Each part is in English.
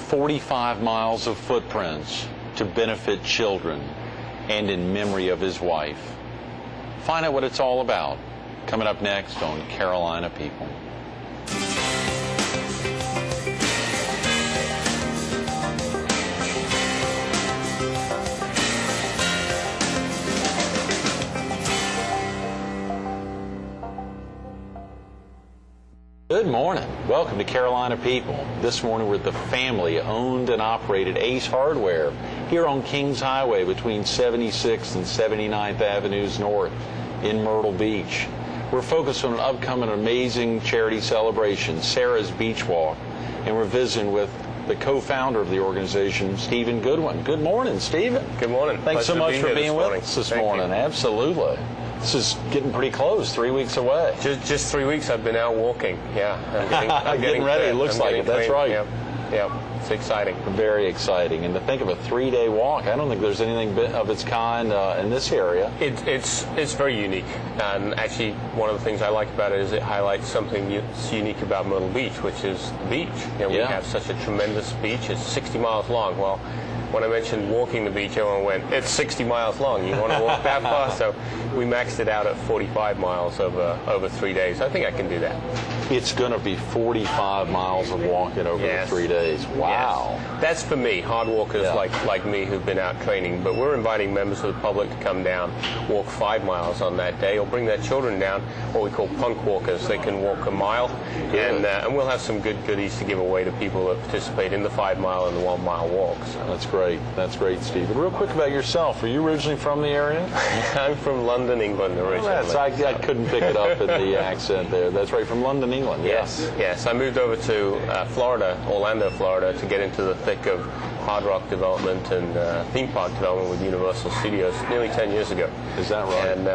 45 miles of footprints to benefit children and in memory of his wife. Find out what it's all about coming up next on Carolina People. Good morning. Welcome to Carolina People. This morning we're at the family-owned and operated Ace Hardware here on Kings Highway between 76th and 79th Avenues North in Myrtle Beach. We're focused on an upcoming amazing charity celebration, Sarah's Beach Walk, and we're visiting with the co-founder of the organization, Stephen Goodwin. Good morning, Stephen. Good morning. Thanks so much for being with us this morning. Absolutely. This is getting pretty close, 3 weeks away. Just 3 weeks I've been out walking. Yeah, I'm getting ready. It looks like it. That's right. Yep. It's exciting. Very exciting. And to think of a 3-day walk, I don't think there's anything of its kind in this area. It's very unique. And actually, one of the things I like about it is it highlights something that's unique about Myrtle Beach, which is the beach. We have such a tremendous beach. It's 60 miles long. Well, when I mentioned walking the beach, everyone went, it's 60 miles long. You want to walk that far? So we maxed it out at 45 miles over 3 days. I think I can do that. It's going to be 45 miles of walking over the 3 days. Wow. Yes. That's for me, hard walkers like me who've been out training. But we're inviting members of the public to come down, walk 5 miles on that day, or bring their children down, what we call punk walkers. They can walk a mile, and we'll have some good goodies to give away to people that participate in the 5 mile and the 1 mile walks. So. That's great. That's great, Stephen. Real quick about yourself. Are you originally from the area? I'm from London, England, originally. I couldn't pick it up in the accent there. That's right, from London, England. Yes. I moved over to Florida, Orlando, Florida, to get into the thick of hard rock development and theme park development with Universal Studios nearly 10 years ago. Is that right? And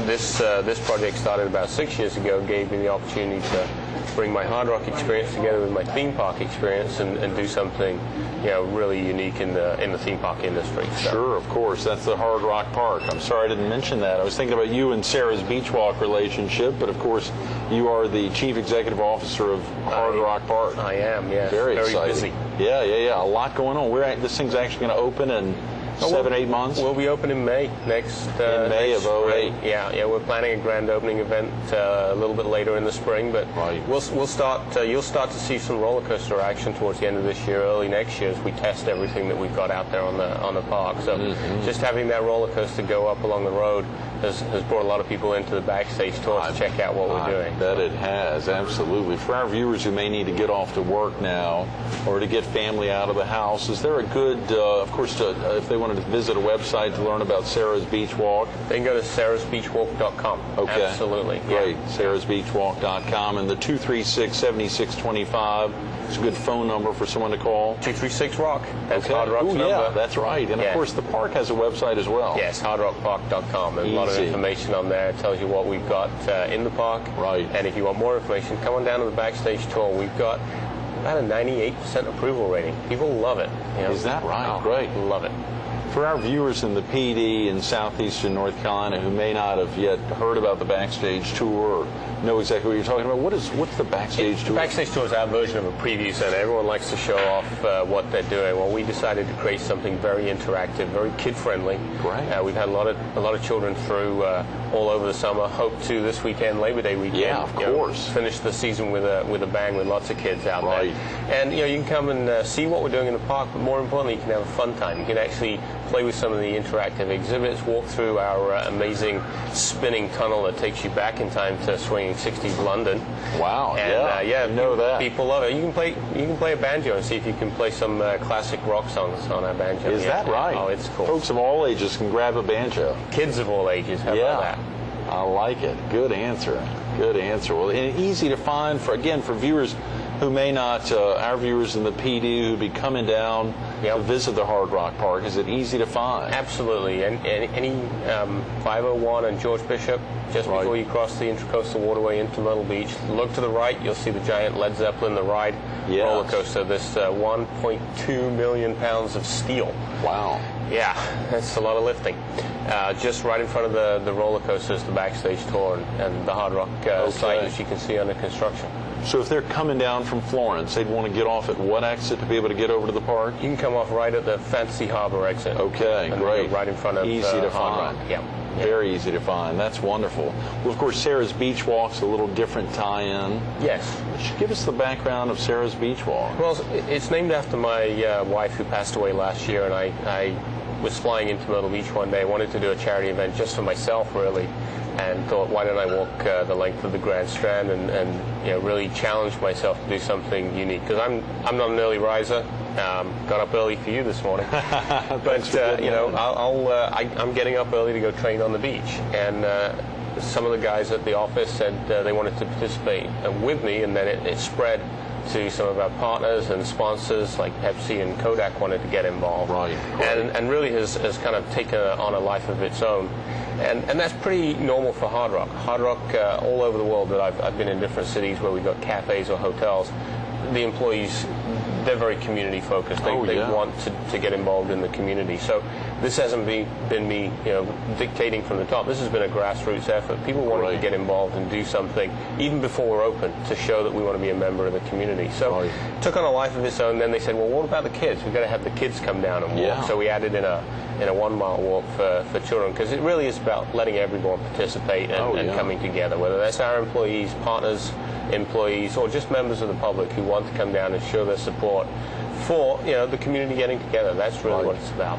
this project started about 6 years ago, gave me the opportunity to bring my hard rock experience together with my theme park experience and do something really unique in the theme park industry. So. Sure, of course. That's the Hard Rock Park. I'm sorry I didn't mention that. I was thinking about you and Sarah's Beach Walk relationship, but of course you are the Chief Executive Officer of Hard Rock Park. I am, yes. Very exciting. Busy. Yeah. A lot going on. This thing's actually going to open in 7-8 months? We'll be open in May in May of 08. Yeah. We're planning a grand opening event a little bit later in the spring, but we'll start. You'll start to see some roller coaster action towards the end of this year, early next year, as we test everything that we've got out there on the park. So just having that roller coaster go up along the road has brought a lot of people into the backstage tour to check out what we're doing. I bet it has, absolutely. For our viewers who may need to get off to work now or to get family out of the house, is there a good, of course, if they wanted to visit a website to learn about Sarah's Beach Walk? They can go to sarahsbeachwalk.com. Okay. Absolutely. Great. sarahsbeachwalk.com. And the 236-7625 is a good phone number for someone to call. 236-ROCK. That's Hard Rock's number. Yeah, that's right. And of course, the park has a website as well. Yes, hardrockpark.com. There's a lot of information on there. It tells you what we've got in the park. Right. And if you want more information, come on down to the backstage tour. We've got about a 98% approval rating. People love it. Is that right? Oh, great. Love it. For our viewers in the PD in southeastern North Carolina who may not have yet heard about the Backstage Tour or know exactly what you're talking about, what's the Backstage Tour? The Backstage Tour is our version of a preview center. Everyone likes to show off what they're doing. Well, we decided to create something very interactive, very kid-friendly. Right. We've had a lot of children through all over the summer. Hope to this weekend, Labor Day weekend. Yeah, of course. Finish the season with a bang with lots of kids out there. And you can come and see what we're doing in the park, but more importantly, you can have a fun time. You can actually play with some of the interactive exhibits, walk through our amazing spinning tunnel that takes you back in time to swinging 60s London. Wow! And, I know that. People love it. You can play a banjo and see if you can play some classic rock songs on our banjo. Is that right? Oh, it's cool. Folks of all ages can grab a banjo. Kids of all ages. How about that? I like it. Good answer. Good answer. Well, and easy to find for viewers who may not, our viewers in the PD who'd be coming down to visit the Hard Rock Park. Is it easy to find? Absolutely. And any 501 and George Bishop, just before you cross the Intracoastal Waterway into Myrtle Beach, look to the right, you'll see the giant Led Zeppelin, the ride roller coaster. This 1.2 million pounds of steel. Wow. Yeah, that's a lot of lifting. Just right in front of the roller coaster is the Backstage Tour and the Hard Rock site, which you can see under construction. So if they're coming down from Florence, they'd want to get off at what exit to be able to get over to the park? You can come off right at the Fantasy Harbor exit. Okay, and great. Right in front of easy to Hard find. Rock. Yeah. Very easy to find. That's wonderful. Well, of course, Sarah's Beach Walk's a little different tie-in. Yes. Give us the background of Sarah's Beach Walk. Well, it's named after my wife who passed away last year, and I was flying into Myrtle Beach one day. I wanted to do a charity event just for myself, really, and thought, why don't I walk the length of the Grand Strand and really challenge myself to do something unique? Because I'm not an early riser. Got up early for you this morning, but I'm getting up early to go train on the beach, and some of the guys at the office said they wanted to participate with me, and then it spread to some of our partners and sponsors like Pepsi and Kodak wanted to get involved. Right. And really has kind of taken on a life of its own. And that's pretty normal for Hard Rock. Hard Rock, all over the world that I've been in different cities where we've got cafes or hotels, the employees, they're very community focused. They want to get involved in the community. So this hasn't been me dictating from the top. This has been a grassroots effort. People wanted to get involved and do something even before we're open to show that we want to be a member of the community. So it took on a life of its own. Then they said, well, what about the kids? We've got to have the kids come down and walk. Yeah. So we added in a 1 mile walk for children, because it really is about letting everyone participate and coming together, whether that's our employees, partners, employees, or just members of the public who want to come down and show their support for the community getting together. That's really what it's about.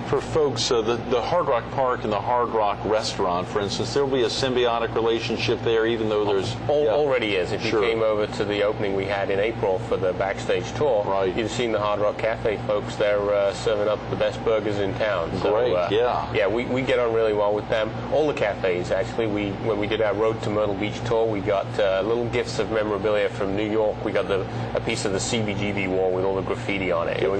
For folks, the Hard Rock Park and the Hard Rock Restaurant, for instance, there will be a symbiotic relationship there, even though there's... Already is. If you came over to the opening we had in April for the backstage tour, you'd have seen the Hard Rock Cafe folks there serving up the best burgers in town. Great, Yeah, we get on really well with them. All the cafes, actually. When we did our Road to Myrtle Beach tour, we got little gifts of memorabilia from New York. We got a piece of the CBGB wall with all the graffiti on it. And we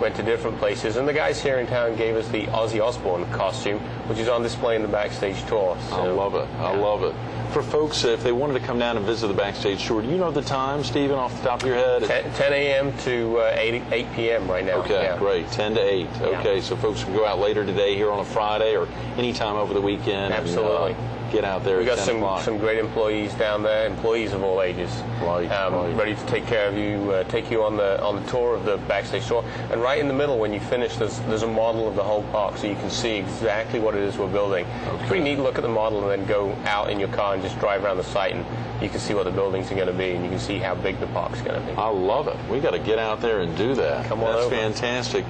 went to different places. And the guys here in town gave us the Ozzy Osbourne costume, which is on display in the backstage tour. So, I love it. I love it. For folks, if they wanted to come down and visit the backstage tour, do you know the time, Stephen, off the top of your head? 10 a.m. to 8 p.m. right now. Okay, great. 10 to 8. Okay, so folks can go out later today here on a Friday or anytime over the weekend. Absolutely. And, get out there. We got some great employees down there, employees of all ages, ready to take care of you, take you on the tour of the backstage tour. And right in the middle, when you finish, there's a model of the whole park, so you can see exactly what it is we're building. Okay. Pretty neat. Look at the model and then go out in your car and just drive around the site, and you can see what the buildings are going to be, and you can see how big the park's going to be. I love it. We got to get out there and do that. Come on over. That's fantastic.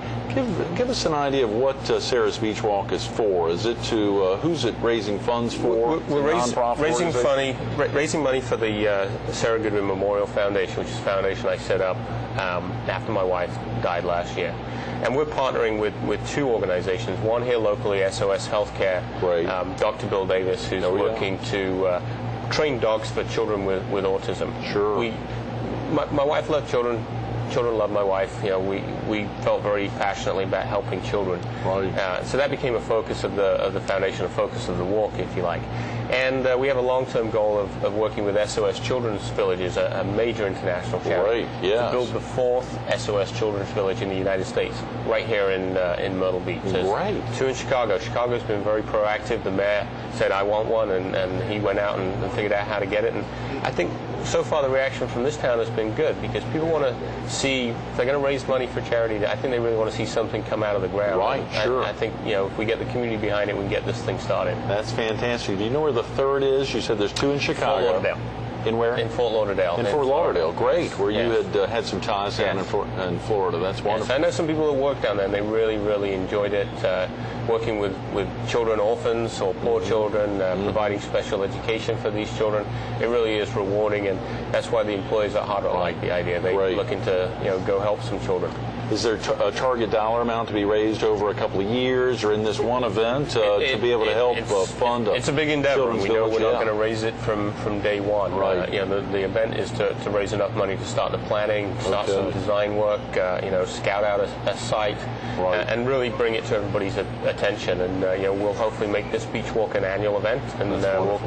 Give us an idea of what Sarah's Beach Walk is for. Is it to who's it raising funds for? We're raising money for the Sarah Goodwin Memorial Foundation, which is a foundation I set up after my wife died last year. And we're partnering with two organizations. One here locally, SOS Healthcare. Dr. Bill Davis, who's working to train dogs for children with autism. Sure. My wife loved children. Children love my wife. We felt very passionately about helping children. So that became a focus of the foundation, a focus of the walk, if you like. And we have a long-term goal of working with SOS Children's Villages, a major international charity, to build the 4th SOS Children's Village in the United States, right here in Myrtle Beach. There's 2 in Chicago. Chicago's been very proactive. The mayor said, I want one, and he went out and figured out how to get it. And I think so far the reaction from this town has been good, because people want to see, if they're going to raise money for charity, I think they really want to see something come out of the ground. I think if we get the community behind it, we can get this thing started. That's fantastic. Do you know where the 3rd is? You said there's 2 in Chicago. Fort Lauderdale. In where? In Fort Lauderdale. In Fort Lauderdale, great. Where you had some ties down in Florida. That's wonderful. I know some people who work down there, and they really, really enjoyed it. Working with children, orphans or poor children, providing special education for these children. It really is rewarding, and that's why the employees at Hard Rock like the idea. They're looking to go help some children. Is there a target dollar amount to be raised over a couple of years, or in this one event to be able to help fund? It's a big endeavor, and we know we're not going to raise it from day one. The event is to raise enough money to start the planning, start some design work, scout out a site, and really bring it to everybody's attention. And we'll hopefully make this beach walk an annual event, and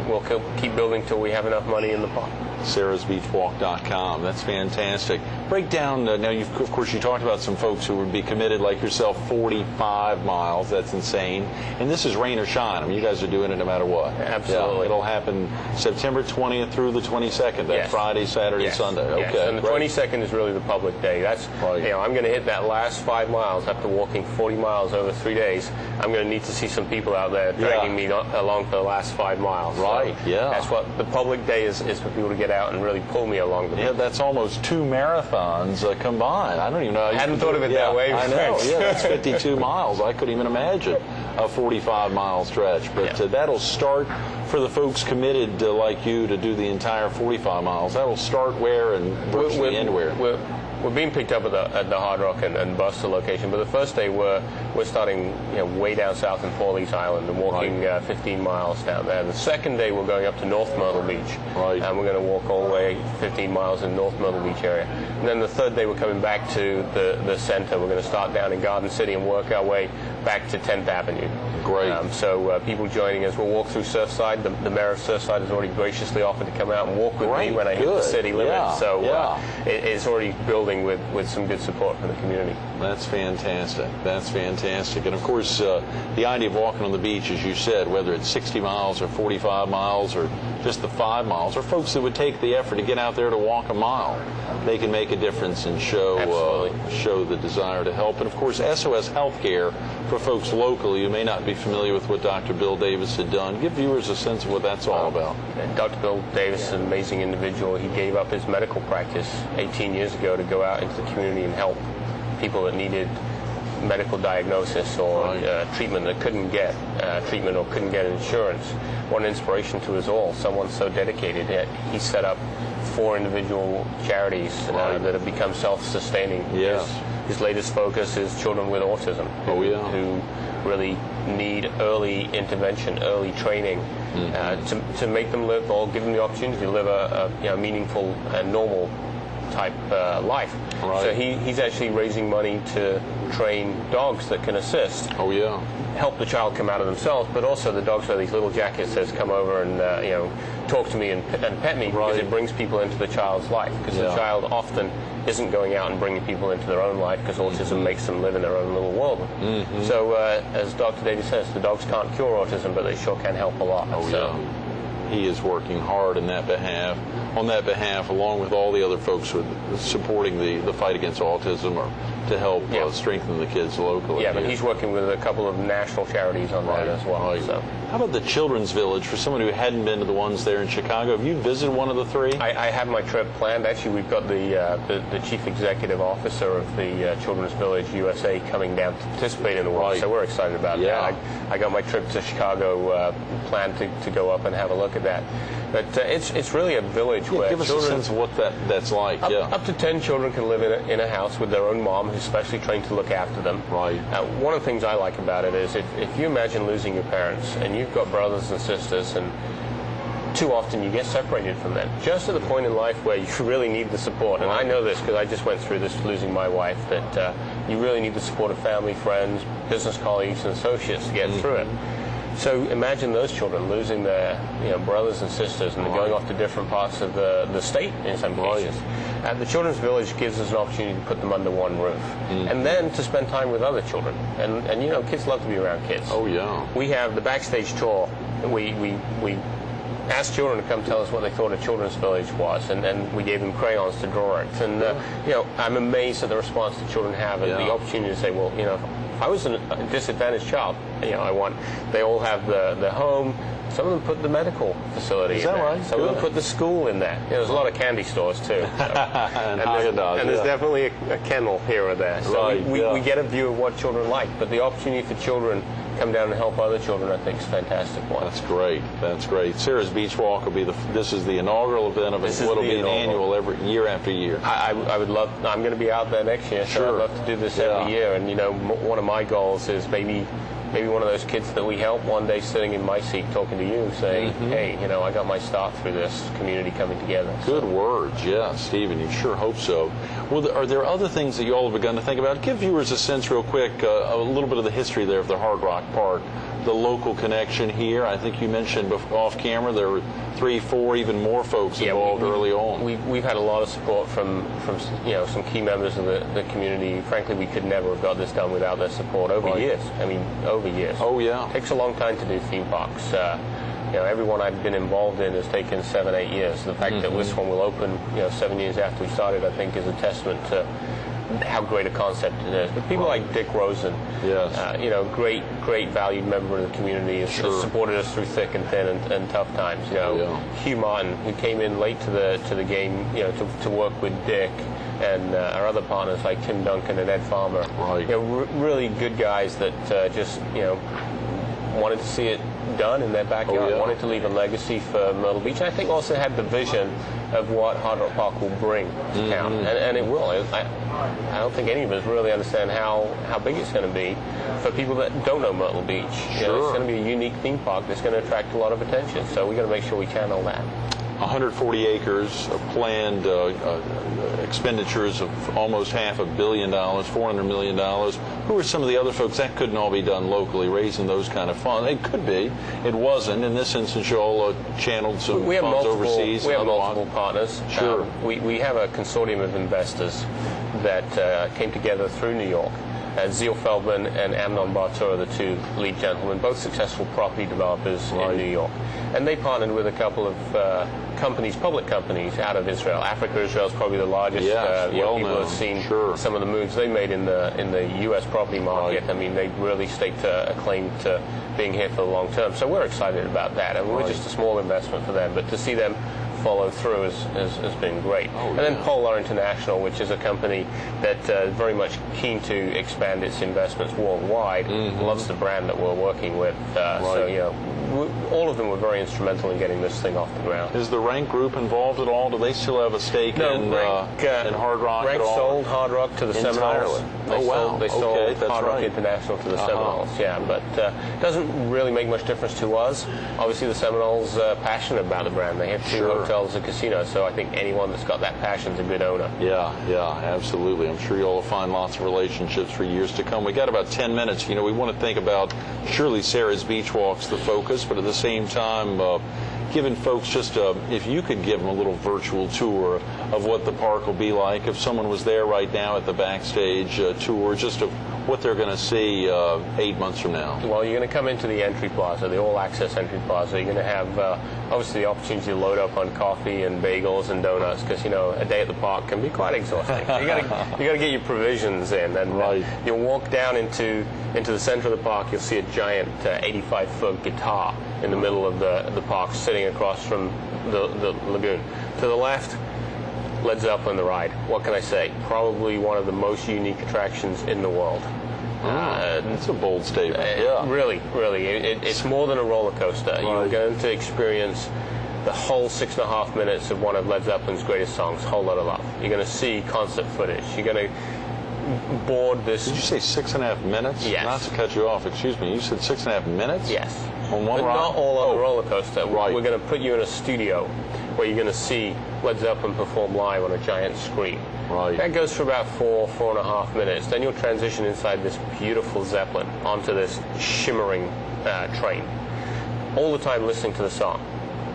we'll keep building till we have enough money in the pot. sarahsbeachwalk.com. That's fantastic. Break down, now of course you talked about some folks who would be committed like yourself, 45 miles. That's insane. And this is rain or shine. I mean, you guys are doing it no matter what. Absolutely. Yeah, it'll happen September 20th through the 22nd. That Yes. Friday, Saturday, Yes. Sunday. Yes. Okay. And the great. 22nd is really the public day. That's, Right. I'm going to hit that last 5 miles after walking 40 miles over 3 days. I'm going to need to see some people out there dragging me along for the last 5 miles. Right, So yeah. That's what the public day is for people to get out and really pull me along the beach. Yeah, that's almost 2 marathons combined. I don't even know. How you Hadn't can thought do of it that way. I know. Yeah, that's 52 miles. I couldn't even imagine a 45-mile stretch. But that'll start for the folks committed like you to do the entire 45 miles. That'll start where and virtually end where? We're being picked up at the Hard Rock and Buster location, but the first day we're starting way down south in Pawleys Island and walking 15 miles down there. The second day we're going up to North Myrtle Beach, and we're going to walk all the way 15 miles in North Myrtle Beach area. And then the third day we're coming back to the center. We're going to start down in Garden City and work our way back to 10th Avenue. Great. So people joining us, we'll walk through Surfside. The mayor of Surfside has already graciously offered to come out and walk with me when I hit the city limit. Yeah. So it's already building with some good support from the community. That's fantastic. That's fantastic. And of course, the idea of walking on the beach, as you said, whether it's 60 miles or 45 miles or just the 5 miles, or folks that would take the effort to get out there to walk a mile, they can make a difference and show the desire to help. And of course, SOS Healthcare for folks locally who may not be familiar with what Dr. Bill Davis had done. Give viewers a sense of what that's all about. Dr. Bill Davis is an amazing individual. He gave up his medical practice 18 years ago to go out into the community and help people that needed medical diagnosis or treatment that couldn't get treatment or couldn't get insurance. What an inspiration to us all. Someone so dedicated. He set up 4 individual charities that have become self-sustaining. Yes. His latest focus is children with autism who really need early intervention, early training to make them live or give them the opportunity to live a meaningful and normal type life. Right. So he's actually raising money to train dogs that can assist. Help the child come out of themselves, but also the dogs wear these little jackets that says come over and talk to me and pet me, because it brings people into the child's life, because the child often isn't going out and bringing people into their own life because autism makes them live in their own little world. So as Dr. Davis says, the dogs can't cure autism, but they sure can help a lot. He is working hard on that behalf, along with all the other folks who are supporting the fight against autism or to help strengthen the kids locally. Yeah, but he's working with a couple of national charities on that as well. So. How about the Children's Village? For someone who hadn't been to the ones there in Chicago, have you visited one of the 3? I have my trip planned. Actually, we've got the chief executive officer of the Children's Village USA coming down to participate in the work, so we're excited about that. I got my trip to Chicago planned to go up and have a look at that. But it's really a village where give us children, a sense of what that's like. Up to 10 children can live in a house with their own mom, who's specially trained to look after them. One of the things I like about it is if you imagine losing your parents and you've got brothers and sisters, and too often you get separated from them, just at the point in life where you really need the support. And I know this because I just went through this losing my wife, that you really need the support of family, friends, business colleagues, and associates to get through it. So imagine those children losing their brothers and sisters, and they're going off to different parts of the state in some cases. The Children's Village gives us an opportunity to put them under one roof, and then to spend time with other children. And kids love to be around kids. We have the backstage tour. We asked children to come tell us what they thought a Children's Village was, and we gave them crayons to draw it. And I'm amazed at the response that children have, and the opportunity to say, well, if I was a disadvantaged child, they all have the home. Some of them put the medical facility in there. Right? Some of them put the school in there. There's a lot of candy stores too. So. and there's definitely a kennel here or there. So we get a view of what children like, but the opportunity for children come down and help other children, I think, is a fantastic one. That's great. That's great. Sarah's Beach Walk will be this is the inaugural event of it. What'll be an annual every year after year. I would love. I'm going to be out there next year, so I'd love to do this every year. And one of my goals is maybe one of those kids that we help one day sitting in my seat talking to you, saying, hey, I got my start through this community coming together. Good words, Stephen, you sure hope so. Well, are there other things that you all have begun to think about? Give viewers a sense real quick, a little bit of the history there of the Hard Rock Park the local connection here. I think you mentioned off camera there were 3, 4, even more folks involved early on. We've had a lot of support from some key members of the community. Frankly, we could never have got this done without their support over years. I mean, over years. Oh yeah. It takes a long time to do theme parks. Everyone I've been involved in has taken 7, 8 years. The fact that this one will open 7 years after we started, I think, is a testament to how great a concept it is. But people like Dick Rosen, great valued member of the community, has supported us through thick and thin and tough times. Hugh Martin, who came in late to the game, to work with Dick, and our other partners like Tim Duncan and Ed Farmer. Right. Really good guys that just wanted to see it done in their backyard, wanted to leave a legacy for Myrtle Beach. And I think also had the vision of what Hard Rock Park will bring to town, and it will. I don't think any of us really understand how big it's going to be for people that don't know Myrtle Beach. It's going to be a unique theme park that's going to attract a lot of attention, so we've got to make sure we channel that. 140 acres of planned expenditures of almost $500 million, $400 million. Who are some of the other folks? That couldn't all be done locally, raising those kind of funds. It could be. It wasn't. In this instance, you all channeled some funds overseas. We have multiple partners. Sure. We have a consortium of investors that came together through New York. Zeal Feldman and Amnon Bartow are the two lead gentlemen, both successful property developers in New York. And they partnered with a couple of companies, public companies, out of Israel. Israel is probably the largest. People have seen some of the moves they made in the U.S. property market. I mean, they really staked a claim to being here for the long term. So we're excited about that. And we're just a small investment for them, but to see them follow through has been great. And then Polar International, which is a company that very much keen to expand its investments worldwide, loves the brand that we're working with. So all of them were very instrumental in getting this thing off the ground. Is the Rank Group involved at all? Do they still have a stake in Hard Rock Rank at all? sold Hard Rock to the Seminoles. They sold Hard Rock International to the Seminoles, but it doesn't really make much difference to us. Obviously, the Seminoles are passionate about the brand. They have 2 hotels and casinos, so I think anyone that's got that passion is a good owner. Yeah, absolutely. I'm sure you'll find lots of relationships for years to come. We got about 10 minutes. We want to think about, surely Sarah's Beach Walk's the focus, but at the same time, giving folks just if you could give them a little virtual tour of what the park will be like, if someone was there right now at the backstage tour, just of what they're going to see 8 months from now. Well, you're going to come into the entry plaza, the all-access entry plaza. You're going to have, obviously, the opportunity to load up on coffee and bagels and donuts, because, a day at the park can be quite exhausting. you got to get your provisions in, and you'll walk down into the center of the park. You'll see a giant 85-foot guitar in the middle of the park, sitting across from the lagoon. To the left, Led Zeppelin the ride. What can I say? Probably one of the most unique attractions in the world. It's a bold statement. Really. It's more than a roller coaster. You're going to experience the whole 6.5 minutes of one of Led Zeppelin's greatest songs, Whole Lotta Love. You're going to see concert footage. You're going to board this. Did you say 6.5 minutes? Yes. Not to cut you off, excuse me. You said 6.5 minutes? Yes. On one but ride? Not all on the roller coaster. We're going to put you in a studio where you're going to see Led Zeppelin perform live on a giant screen. That goes for about 4.5 minutes. Then you'll transition inside this beautiful Zeppelin onto this shimmering train, all the time listening to the song.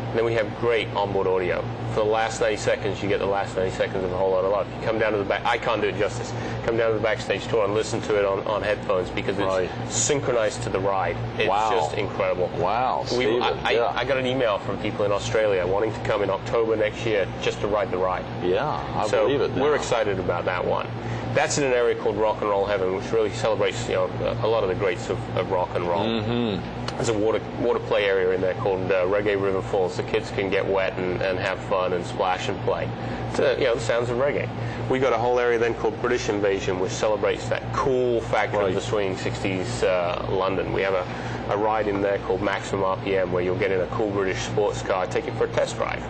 And then we have great onboard audio. For the last 90 seconds, you get the last 90 seconds of A Whole Lotta Love. You come down to the back. I can't do it justice. Come down to the backstage tour and listen to it on headphones, because it's synchronized to the ride. It's just incredible. Wow. I got an email from people in Australia wanting to come in October next year just to ride the ride. Yeah, I believe it. We're excited about that one. That's in an area called Rock and Roll Heaven, which really celebrates a lot of the greats of rock and roll. There's a water play area in there called Reggae River Falls. The kids can get wet and have fun and splash and play. It's the sounds of reggae. We got a whole area then called British Invasion, which celebrates that cool factor of the swinging 60s London. We have a ride in there called Maximum RPM, where you'll get in a cool British sports car, take it for a test drive.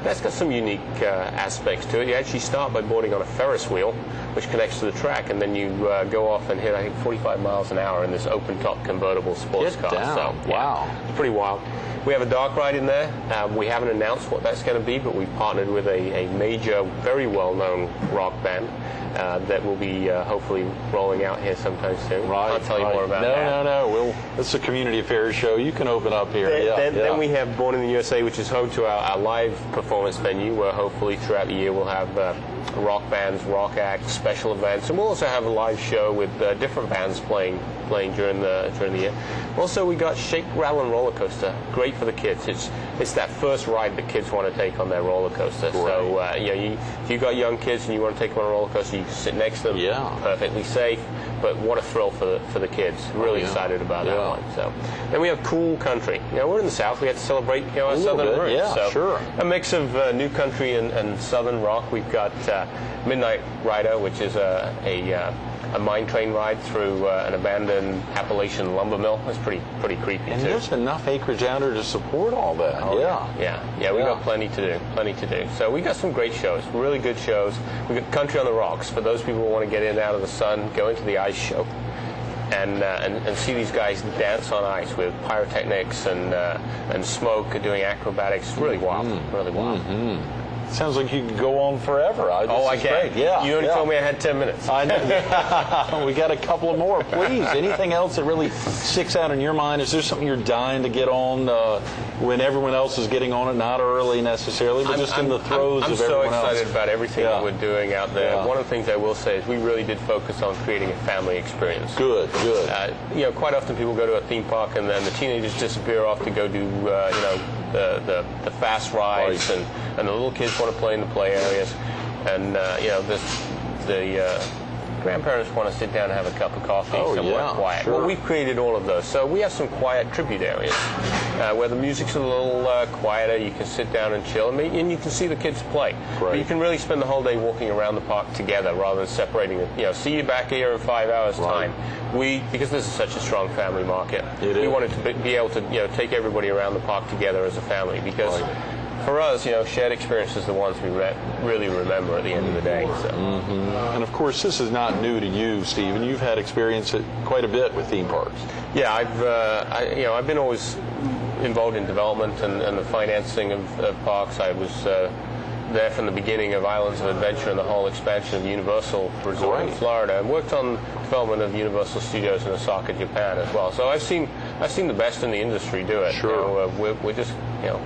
That's got some unique aspects to it. You actually start by boarding on a Ferris wheel, which connects to the track, and then you go off and hit, I think, 45 miles an hour in this open-top convertible sports car. So, wow. It's pretty wild. We have a dark ride in there. We haven't announced what that's going to be, but we've partnered with a major, very well-known rock band that will be hopefully rolling out here sometime soon. Can't tell you more about that. No. It's a community affairs show, you can open up here. Then we have Born in the USA, which is home to our live performance venue, where hopefully throughout the year we'll have rock bands, rock acts, special events, and we'll also have a live show with different bands playing during the year. Also, we got Shake, Rattle, and Roller Coaster. Great for the kids. It's that first ride that kids want to take on their roller coaster. Great. So if you've got young kids and you want to take them on a roller coaster, you can sit next to them. Yeah. Perfectly safe. But what a thrill for the kids. Really excited about that one. So then we have Cool Country. We're in the South. We had to celebrate our Southern roots. Yeah, so sure. A mix of new country and Southern rock. We've got Midnight Rider, which is a mine train ride through an abandoned Appalachian lumber mill. It's pretty creepy and too. There's enough acreage out there to support all that. We got plenty to do. So we got some great shows, really good shows. We got Country on the Rocks for those people who want to get in and out of the sun, go into the ice show, and see these guys dance on ice with pyrotechnics and smoke, doing acrobatics. It's really wild, really wild. Mm-hmm. Sounds like you could go on forever. I can. Great. Yeah. You only told me I had 10 minutes. I know. We got a couple of more. Please, anything else that really sticks out in your mind? Is there something you're dying to get on when everyone else is getting on it? Not early necessarily, but just in the throes of everyone else. I'm so excited about everything that we're doing out there. Yeah. One of the things I will say is we really did focus on creating a family experience. Good. Quite often people go to a theme park and then the teenagers disappear off to go do the fast rides, and the little kids want to play in the play areas, and the grandparents want to sit down and have a cup of coffee somewhere quiet. Sure. Well, we've created all of those. So we have some quiet tribute areas where the music's a little quieter. You can sit down and chill, and you can see the kids play. Right. But you can really spend the whole day walking around the park together rather than separating it. See you back here in 5 hours' time. Because this is such a strong family market, we wanted to be able to take everybody around the park together as a family, because for us, shared experiences are the ones we really remember at the end of the day. So. And of course, this is not new to you, Stephen. You've had experience quite a bit with theme parks. Yeah, I've been always involved in development and the financing of parks. I was there from the beginning of Islands of Adventure and the whole expansion of Universal Resort in Florida, and worked on development of Universal Studios in Osaka, Japan as well. So I've seen the best in the industry do it. Sure. We're just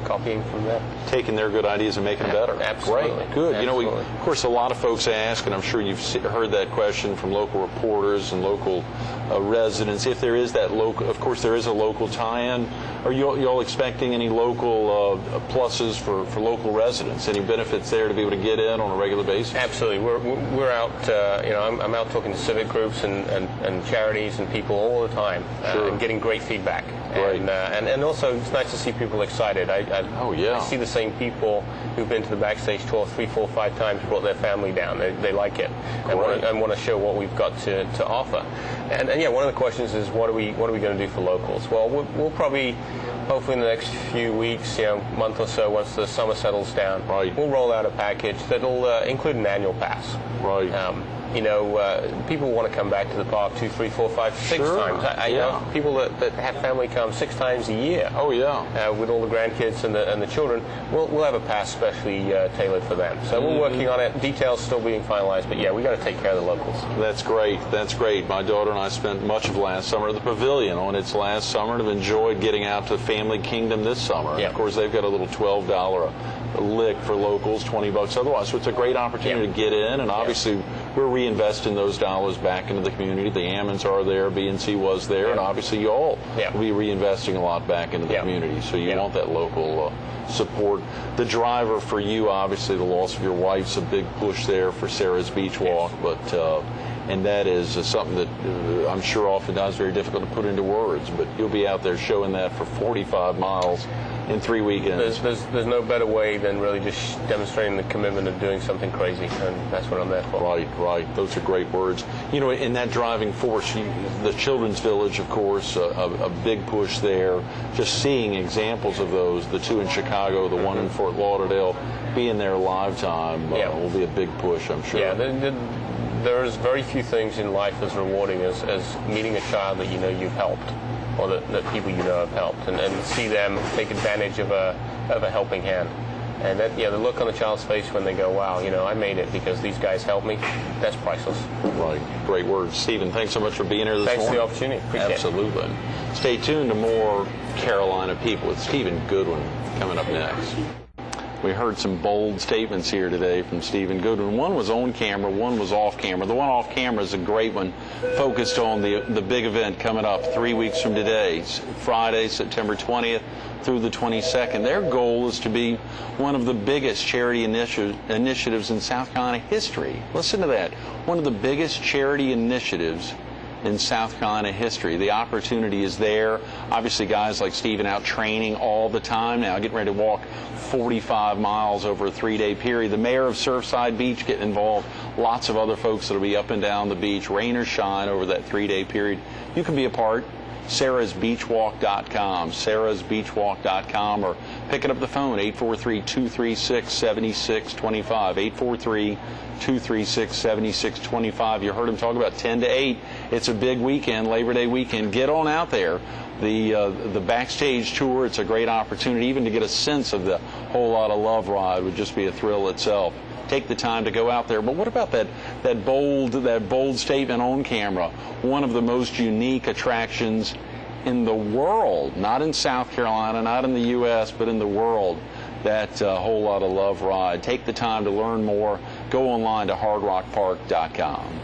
copying from them, taking their good ideas and making them better. Absolutely. Great. Good. Absolutely. Of course, a lot of folks ask, and I'm sure you've heard that question from local reporters and local residents. If there is that local, of course, there is a local tie-in. Are you all expecting any local pluses for local residents? Any benefits there to be able to get in on a regular basis? Absolutely. We're out. I'm out talking to civic groups and charities and people all the time, and getting great feedback. Great. And also it's nice to see people excited. I see the same people who've been to the backstage tour 3, 4, 5 times, brought their family down. They like it and want to show what we've got to offer. And one of the questions is what are we going to do for locals? Well, we'll probably, hopefully in the next few weeks, month or so, once the summer settles down, we'll roll out a package that'll include an annual pass. Right. People want to come back to the park 2, 3, 4, 5, 6 times. I know people that have family come 6 times a year. Oh yeah. With all the grandkids and the children, we'll have a pass specially tailored for them. So we're working on it. Details still being finalized, but we got to take care of the locals. That's great. That's great. My daughter and I spent much of last summer at the Pavilion on its last summer, and have enjoyed getting out to Family Kingdom this summer. And of course, they've got a little $12 a lick for locals, $20 otherwise. So it's a great opportunity to get in, and obviously we're reinvesting those dollars back into the community. The Ammons are there, B&C was there, and obviously you all will be reinvesting a lot back into the community. So you want that local support. The driver for you, obviously the loss of your wife's a big push there for Sarah's Beach Walk, but and that is something that I'm sure oftentimes very difficult to put into words, but you'll be out there showing that for 45 miles in 3 weekends. There's no better way than really just demonstrating the commitment of doing something crazy, and that's what I'm there for. Right. Those are great words. In that driving force, the Children's Village, of course, a big push there. Just seeing examples of those, the 2 in Chicago, the 1 in Fort Lauderdale, being there live time will be a big push, I'm sure. Yeah, there's very few things in life as rewarding as meeting a child that you've helped, or that people have helped, and see them take advantage of a helping hand. And that, the look on the child's face when they go, wow, I made it because these guys helped me, that's priceless. Right. Great words. Stephen, thanks so much for being here this morning. Thanks for the opportunity. Appreciate Absolutely. it. Stay tuned to more Carolina People with Stephen Goodwin coming up next. We heard some bold statements here today from Stephen Goodwin. One was on camera, one was off camera. The one off camera is a great one, focused on the big event coming up 3 weeks from today, Friday, September 20th through the 22nd. Their goal is to be one of the biggest charity initiatives in South Carolina history. Listen to that. One of the biggest charity initiatives in South Carolina history. The opportunity is there. Obviously, guys like Stephen out training all the time now, getting ready to walk 45 miles over a 3-day period. The mayor of Surfside Beach getting involved. Lots of other folks that will be up and down the beach, rain or shine, over that 3-day period. You can be a part. sarahsbeachwalk.com, sarahsbeachwalk.com, or picking up the phone, 843-236-7625, 843-236-7625. You heard him talk about 10 to 8. It's a big weekend, Labor Day weekend. Get on out there. The backstage tour, it's a great opportunity. Even to get a sense of the Whole Lotta Love ride would just be a thrill itself. Take the time to go out there. But what about that bold statement on camera? One of the most unique attractions in the world, not in South Carolina, not in the U.S., but in the world, that Whole Lotta Love ride. Take the time to learn more. Go online to hardrockpark.com.